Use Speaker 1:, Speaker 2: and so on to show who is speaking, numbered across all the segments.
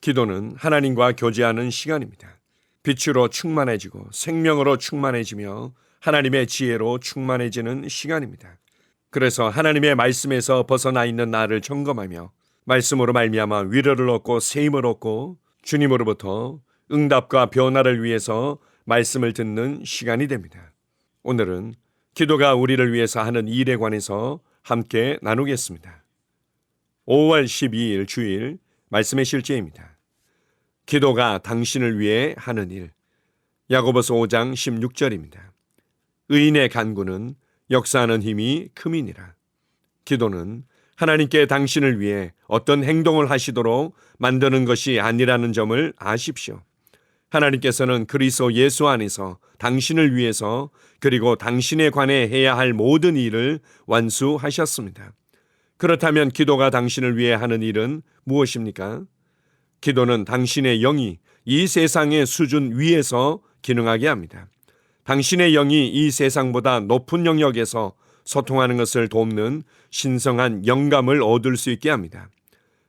Speaker 1: 기도는 하나님과 교제하는 시간입니다. 빛으로 충만해지고 생명으로 충만해지며 하나님의 지혜로 충만해지는 시간입니다. 그래서 하나님의 말씀에서 벗어나 있는 나를 점검하며 말씀으로 말미암아 위로를 얻고 세임을 얻고 주님으로부터 응답과 변화를 위해서 말씀을 듣는 시간이 됩니다. 오늘은 기도가 우리를 위해서 하는 일에 관해서 함께 나누겠습니다. 5월 12일 주일 말씀의 실제입니다. 기도가 당신을 위해 하는 일. 야고보서 5장 16절입니다. 의인의 간구는 역사하는 힘이 큼이니라. 기도는 하나님께 당신을 위해 어떤 행동을 하시도록 만드는 것이 아니라는 점을 아십시오. 하나님께서는 그리스도 예수 안에서 당신을 위해서 그리고 당신에 관해 해야 할 모든 일을 완수하셨습니다. 그렇다면 기도가 당신을 위해 하는 일은 무엇입니까? 기도는 당신의 영이 이 세상의 수준 위에서 기능하게 합니다. 당신의 영이 이 세상보다 높은 영역에서 소통하는 것을 돕는 신성한 영감을 얻을 수 있게 합니다.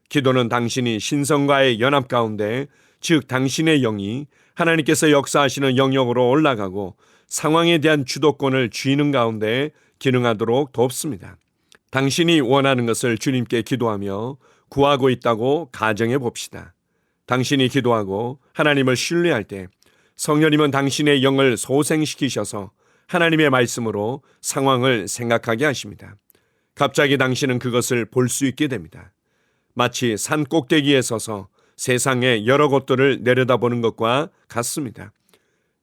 Speaker 1: 기도는 당신이 신성과의 연합 가운데, 즉 당신의 영이 하나님께서 역사하시는 영역으로 올라가고 상황에 대한 주도권을 쥐는 가운데 기능하도록 돕습니다. 당신이 원하는 것을 주님께 기도하며 구하고 있다고 가정해 봅시다. 당신이 기도하고 하나님을 신뢰할 때 성령님은 당신의 영을 소생시키셔서 하나님의 말씀으로 상황을 생각하게 하십니다. 갑자기 당신은 그것을 볼 수 있게 됩니다. 마치 산 꼭대기에 서서 세상의 여러 곳들을 내려다보는 것과 같습니다.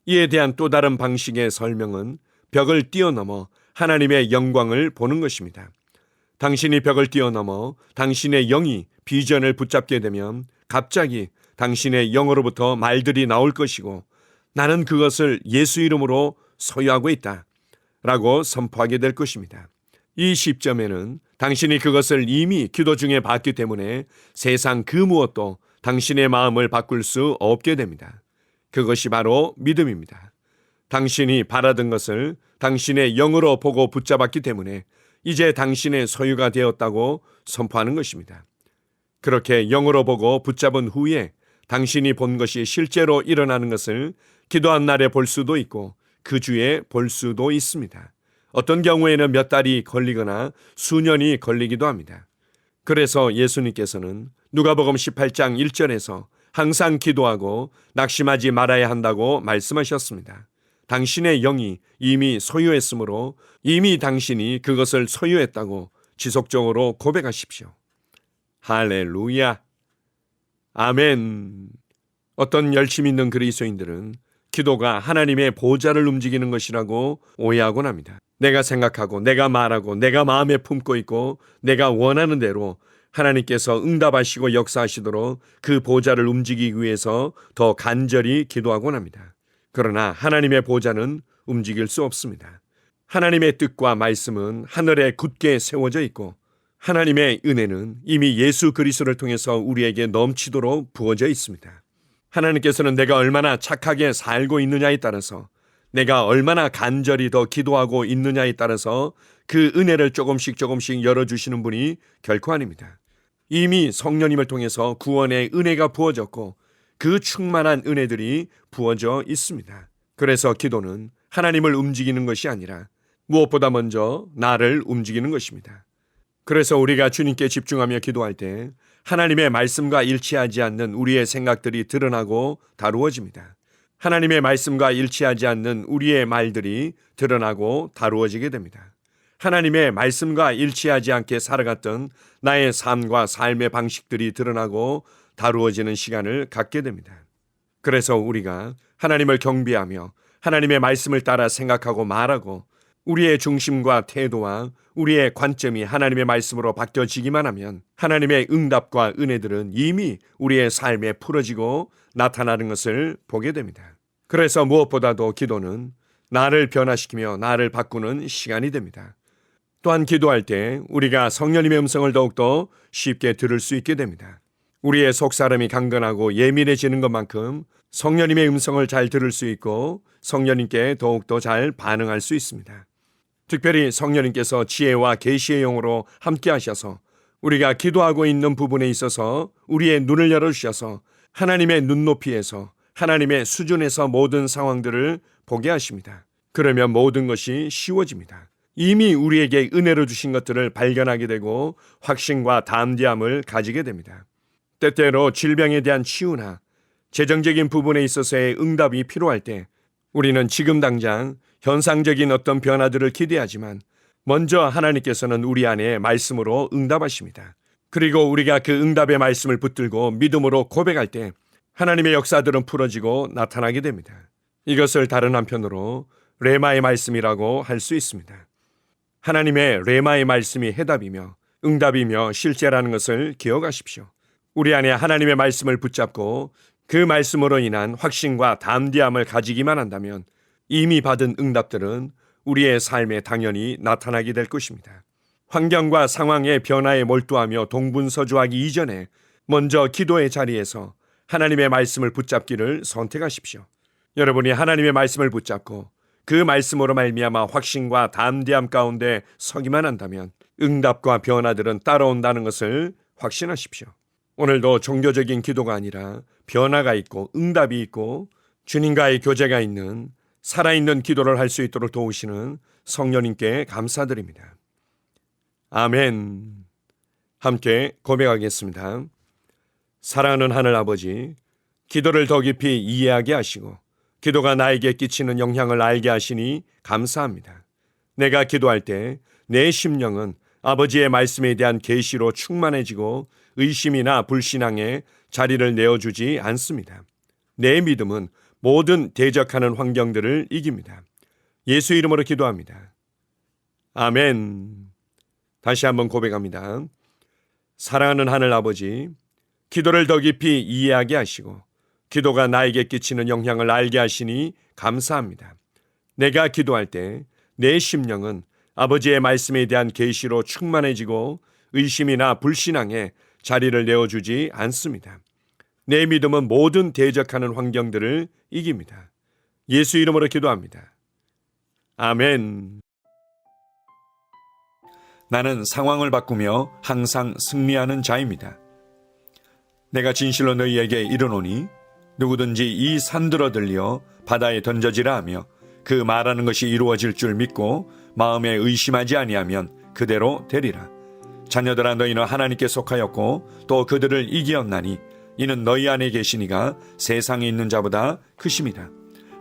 Speaker 1: 이에 대한 또 다른 방식의 설명은 벽을 뛰어넘어 하나님의 영광을 보는 것입니다. 당신이 벽을 뛰어넘어 당신의 영이 비전을 붙잡게 되면 갑자기 당신의 영으로부터 말들이 나올 것이고 나는 그것을 예수 이름으로 소유하고 있다 라고 선포하게 될 것입니다. 이 시점에는 당신이 그것을 이미 기도 중에 봤기 때문에 세상 그 무엇도 당신의 마음을 바꿀 수 없게 됩니다. 그것이 바로 믿음입니다. 당신이 바라던 것을 당신의 영으로 보고 붙잡았기 때문에 이제 당신의 소유가 되었다고 선포하는 것입니다. 그렇게 영으로 보고 붙잡은 후에 당신이 본 것이 실제로 일어나는 것을 기도한 날에 볼 수도 있고 그 주에 볼 수도 있습니다. 어떤 경우에는 몇 달이 걸리거나 수년이 걸리기도 합니다. 그래서 예수님께서는 누가복음 18장 1절에서 항상 기도하고 낙심하지 말아야 한다고 말씀하셨습니다. 당신의 영이 이미 소유했으므로 이미 당신이 그것을 소유했다고 지속적으로 고백하십시오. 할렐루야. 아멘. 어떤 열심 있는 그리스도인들은 기도가 하나님의 보좌를 움직이는 것이라고 오해하곤 합니다. 내가 생각하고 내가 말하고 내가 마음에 품고 있고 내가 원하는 대로 하나님께서 응답하시고 역사하시도록 그 보좌를 움직이기 위해서 더 간절히 기도하곤 합니다. 그러나 하나님의 보좌는 움직일 수 없습니다. 하나님의 뜻과 말씀은 하늘에 굳게 세워져 있고 하나님의 은혜는 이미 예수 그리스도를 통해서 우리에게 넘치도록 부어져 있습니다. 하나님께서는 내가 얼마나 착하게 살고 있느냐에 따라서 내가 얼마나 간절히 더 기도하고 있느냐에 따라서 그 은혜를 조금씩 열어주시는 분이 결코 아닙니다. 이미 성령님을 통해서 구원의 은혜가 부어졌고 그 충만한 은혜들이 부어져 있습니다. 그래서 기도는 하나님을 움직이는 것이 아니라 무엇보다 먼저 나를 움직이는 것입니다. 그래서 우리가 주님께 집중하며 기도할 때 하나님의 말씀과 일치하지 않는 우리의 생각들이 드러나고 다루어집니다. 하나님의 말씀과 일치하지 않는 우리의 말들이 드러나고 다루어지게 됩니다. 하나님의 말씀과 일치하지 않게 살아갔던 나의 삶과 삶의 방식들이 드러나고 다루어지는 시간을 갖게 됩니다. 그래서 우리가 하나님을 경배하며 하나님의 말씀을 따라 생각하고 말하고 우리의 중심과 태도와 우리의 관점이 하나님의 말씀으로 바뀌어지기만 하면 하나님의 응답과 은혜들은 이미 우리의 삶에 풀어지고 나타나는 것을 보게 됩니다. 그래서 무엇보다도 기도는 나를 변화시키며 나를 바꾸는 시간이 됩니다. 또한 기도할 때 우리가 성령님의 음성을 더욱더 쉽게 들을 수 있게 됩니다. 우리의 속사람이 강건하고 예민해지는 것만큼 성령님의 음성을 잘 들을 수 있고 성령님께 더욱더 잘 반응할 수 있습니다. 특별히 성령님께서 지혜와 계시의 영으로 함께 하셔서 우리가 기도하고 있는 부분에 있어서 우리의 눈을 열어주셔서 하나님의 눈높이에서, 하나님의 수준에서 모든 상황들을 보게 하십니다. 그러면 모든 것이 쉬워집니다. 이미 우리에게 은혜로 주신 것들을 발견하게 되고 확신과 담대함을 가지게 됩니다. 때때로 질병에 대한 치유나 재정적인 부분에 있어서의 응답이 필요할 때 우리는 지금 당장 현상적인 어떤 변화들을 기대하지만 먼저 하나님께서는 우리 안에 말씀으로 응답하십니다. 그리고 우리가 그 응답의 말씀을 붙들고 믿음으로 고백할 때 하나님의 역사들은 풀어지고 나타나게 됩니다. 이것을 다른 한편으로 레마의 말씀이라고 할 수 있습니다. 하나님의 레마의 말씀이 해답이며 응답이며 실제라는 것을 기억하십시오. 우리 안에 하나님의 말씀을 붙잡고 그 말씀으로 인한 확신과 담대함을 가지기만 한다면 이미 받은 응답들은 우리의 삶에 당연히 나타나게 될 것입니다. 환경과 상황의 변화에 몰두하며 동분서주하기 이전에 먼저 기도의 자리에서 하나님의 말씀을 붙잡기를 선택하십시오. 여러분이 하나님의 말씀을 붙잡고 그 말씀으로 말미암아 확신과 담대함 가운데 서기만 한다면 응답과 변화들은 따라온다는 것을 확신하십시오. 오늘도 종교적인 기도가 아니라 변화가 있고 응답이 있고 주님과의 교제가 있는 살아있는 기도를 할 수 있도록 도우시는 성령님께 감사드립니다. 아멘. 함께 고백하겠습니다. 사랑하는 하늘 아버지, 기도를 더 깊이 이해하게 하시고 기도가 나에게 끼치는 영향을 알게 하시니 감사합니다. 내가 기도할 때 내 심령은 아버지의 말씀에 대한 계시로 충만해지고 의심이나 불신앙에 자리를 내어주지 않습니다. 내 믿음은 모든 대적하는 환경들을 이깁니다. 예수 이름으로 기도합니다. 아멘. 다시 한번 고백합니다. 사랑하는 하늘 아버지, 기도를 더 깊이 이해하게 하시고 기도가 나에게 끼치는 영향을 알게 하시니 감사합니다. 내가 기도할 때 내 심령은 아버지의 말씀에 대한 계시로 충만해지고 의심이나 불신앙에 자리를 내어주지 않습니다. 내 믿음은 모든 대적하는 환경들을 이깁니다. 예수 이름으로 기도합니다. 아멘. 나는 상황을 바꾸며 항상 승리하는 자입니다. 내가 진실로 너희에게 이르노니 누구든지 이 산들어 들려 바다에 던져지라 하며 그 말하는 것이 이루어질 줄 믿고 마음에 의심하지 아니하면 그대로 되리라. 자녀들아, 너희는 하나님께 속하였고 또 그들을 이기었나니 이는 너희 안에 계시니가 세상에 있는 자보다 크심이다.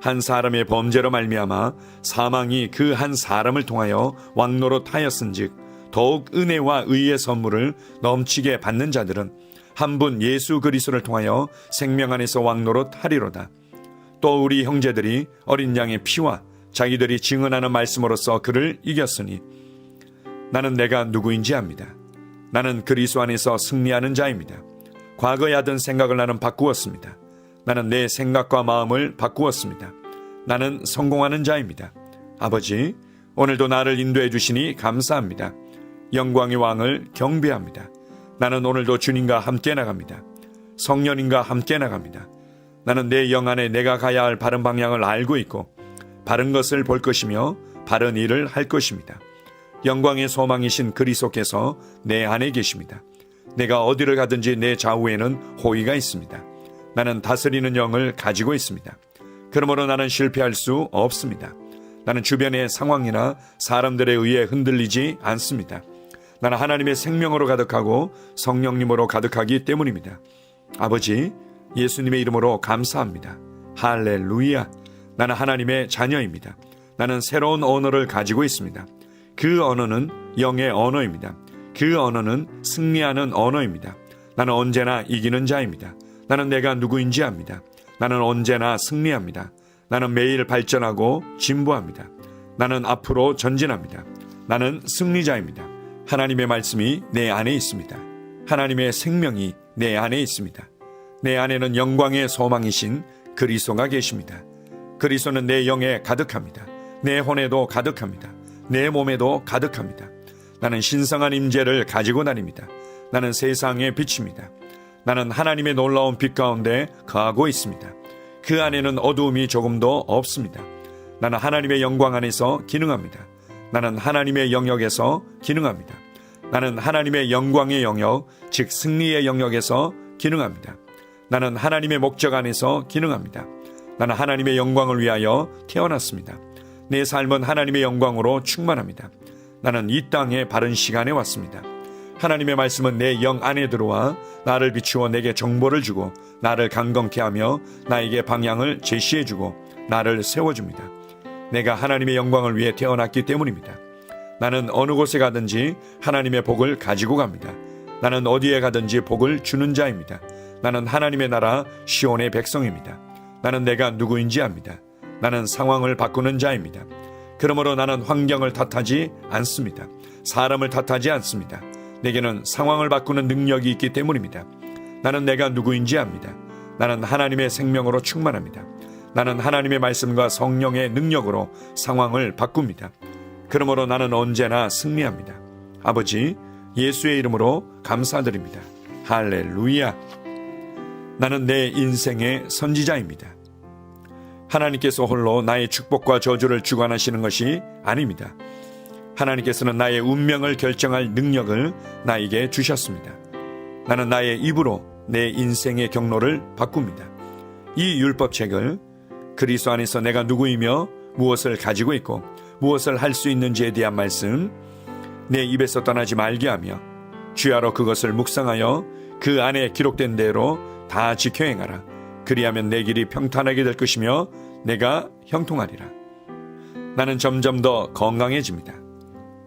Speaker 1: 한 사람의 범죄로 말미암아 사망이 그 한 사람을 통하여 왕노릇하였은즉 더욱 은혜와 의의 선물을 넘치게 받는 자들은 한 분 예수 그리스도를 통하여 생명 안에서 왕노릇하리로다. 또 우리 형제들이 어린 양의 피와 자기들이 증언하는 말씀으로써 그를 이겼으니 나는 내가 누구인지 압니다. 나는 그리스도 안에서 승리하는 자입니다. 과거에 하던 생각을 나는 바꾸었습니다. 나는 내 생각과 마음을 바꾸었습니다. 나는 성공하는 자입니다. 아버지, 오늘도 나를 인도해 주시니 감사합니다. 영광의 왕을 경배합니다. 나는 오늘도 주님과 함께 나갑니다. 성령님과 함께 나갑니다. 나는 내 영 안에 내가 가야 할 바른 방향을 알고 있고 바른 것을 볼 것이며 바른 일을 할 것입니다. 영광의 소망이신 그리스도께서 내 안에 계십니다. 내가 어디를 가든지 내 좌우에는 호의가 있습니다. 나는 다스리는 영을 가지고 있습니다. 그러므로 나는 실패할 수 없습니다. 나는 주변의 상황이나 사람들에 의해 흔들리지 않습니다. 나는 하나님의 생명으로 가득하고 성령님으로 가득하기 때문입니다. 아버지, 예수님의 이름으로 감사합니다. 할렐루야. 나는 하나님의 자녀입니다. 나는 새로운 언어를 가지고 있습니다. 그 언어는 영의 언어입니다. 그 언어는 승리하는 언어입니다. 나는 언제나 이기는 자입니다. 나는 내가 누구인지 압니다. 나는 언제나 승리합니다. 나는 매일 발전하고 진보합니다. 나는 앞으로 전진합니다. 나는 승리자입니다. 하나님의 말씀이 내 안에 있습니다. 하나님의 생명이 내 안에 있습니다. 내 안에는 영광의 소망이신 그리스도가 계십니다. 그리스도는 내 영에 가득합니다. 내 혼에도 가득합니다. 내 몸에도 가득합니다. 나는 신성한 임재를 가지고 다닙니다. 나는 세상의 빛입니다. 나는 하나님의 놀라운 빛 가운데 거하고 있습니다. 그 안에는 어두움이 조금도 없습니다. 나는 하나님의 영광 안에서 기능합니다. 나는 하나님의 영역에서 기능합니다. 나는 하나님의 영광의 영역, 즉 승리의 영역에서 기능합니다. 나는 하나님의 목적 안에서 기능합니다. 나는 하나님의 영광을 위하여 태어났습니다. 내 삶은 하나님의 영광으로 충만합니다. 나는 이 땅에 바른 시간에 왔습니다. 하나님의 말씀은 내 영 안에 들어와 나를 비추어 내게 정보를 주고 나를 강건케 하며 나에게 방향을 제시해주고 나를 세워줍니다. 내가 하나님의 영광을 위해 태어났기 때문입니다. 나는 어느 곳에 가든지 하나님의 복을 가지고 갑니다. 나는 어디에 가든지 복을 주는 자입니다. 나는 하나님의 나라 시온의 백성입니다. 나는 내가 누구인지 압니다. 나는 상황을 바꾸는 자입니다. 그러므로 나는 환경을 탓하지 않습니다. 사람을 탓하지 않습니다. 내게는 상황을 바꾸는 능력이 있기 때문입니다. 나는 내가 누구인지 압니다. 나는 하나님의 생명으로 충만합니다. 나는 하나님의 말씀과 성령의 능력으로 상황을 바꿉니다. 그러므로 나는 언제나 승리합니다. 아버지, 예수의 이름으로 감사드립니다. 할렐루야. 나는 내 인생의 선지자입니다. 하나님께서 홀로 나의 축복과 저주를 주관하시는 것이 아닙니다. 하나님께서는 나의 운명을 결정할 능력을 나에게 주셨습니다. 나는 나의 입으로 내 인생의 경로를 바꿉니다. 이 율법책을 그리스도 안에서 내가 누구이며 무엇을 가지고 있고 무엇을 할 수 있는지에 대한 말씀 내 입에서 떠나지 말게 하며 주야로 그것을 묵상하여 그 안에 기록된 대로 다 지켜 행하라. 그리하면 내 길이 평탄하게 될 것이며 내가 형통하리라. 나는 점점 더 건강해집니다.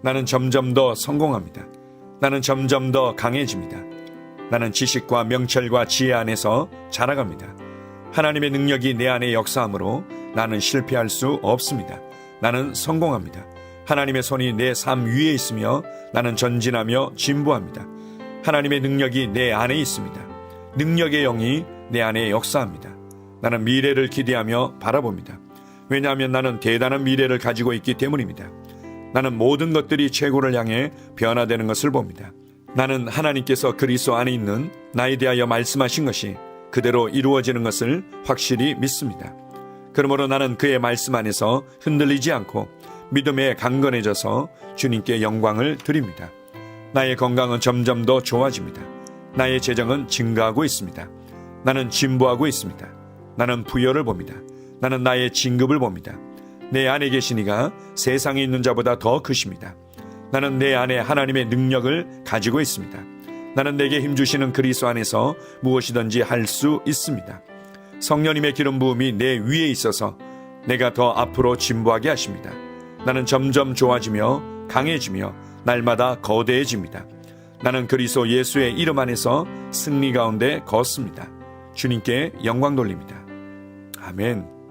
Speaker 1: 나는 점점 더 성공합니다. 나는 점점 더 강해집니다. 나는 지식과 명철과 지혜 안에서 자라갑니다. 하나님의 능력이 내 안에 역사하므로 나는 실패할 수 없습니다. 나는 성공합니다. 하나님의 손이 내 삶 위에 있으며 나는 전진하며 진보합니다. 하나님의 능력이 내 안에 있습니다. 능력의 영이 내 안에 역사합니다. 나는 미래를 기대하며 바라봅니다. 왜냐하면 나는 대단한 미래를 가지고 있기 때문입니다. 나는 모든 것들이 최고를 향해 변화되는 것을 봅니다. 나는 하나님께서 그리스도 안에 있는 나에 대하여 말씀하신 것이 그대로 이루어지는 것을 확실히 믿습니다. 그러므로 나는 그의 말씀 안에서 흔들리지 않고 믿음에 강건해져서 주님께 영광을 드립니다. 나의 건강은 점점 더 좋아집니다. 나의 재정은 증가하고 있습니다. 나는 진보하고 있습니다. 나는 부여를 봅니다. 나는 나의 진급을 봅니다. 내 안에 계신 이가 세상에 있는 자보다 더 크십니다. 나는 내 안에 하나님의 능력을 가지고 있습니다. 나는 내게 힘주시는 그리스도 안에서 무엇이든지 할 수 있습니다. 성령님의 기름 부음이 내 위에 있어서 내가 더 앞으로 진보하게 하십니다. 나는 점점 좋아지며 강해지며 날마다 거대해집니다. 나는 그리스도 예수의 이름 안에서 승리 가운데 걷습니다. 주님께 영광 돌립니다. 아멘.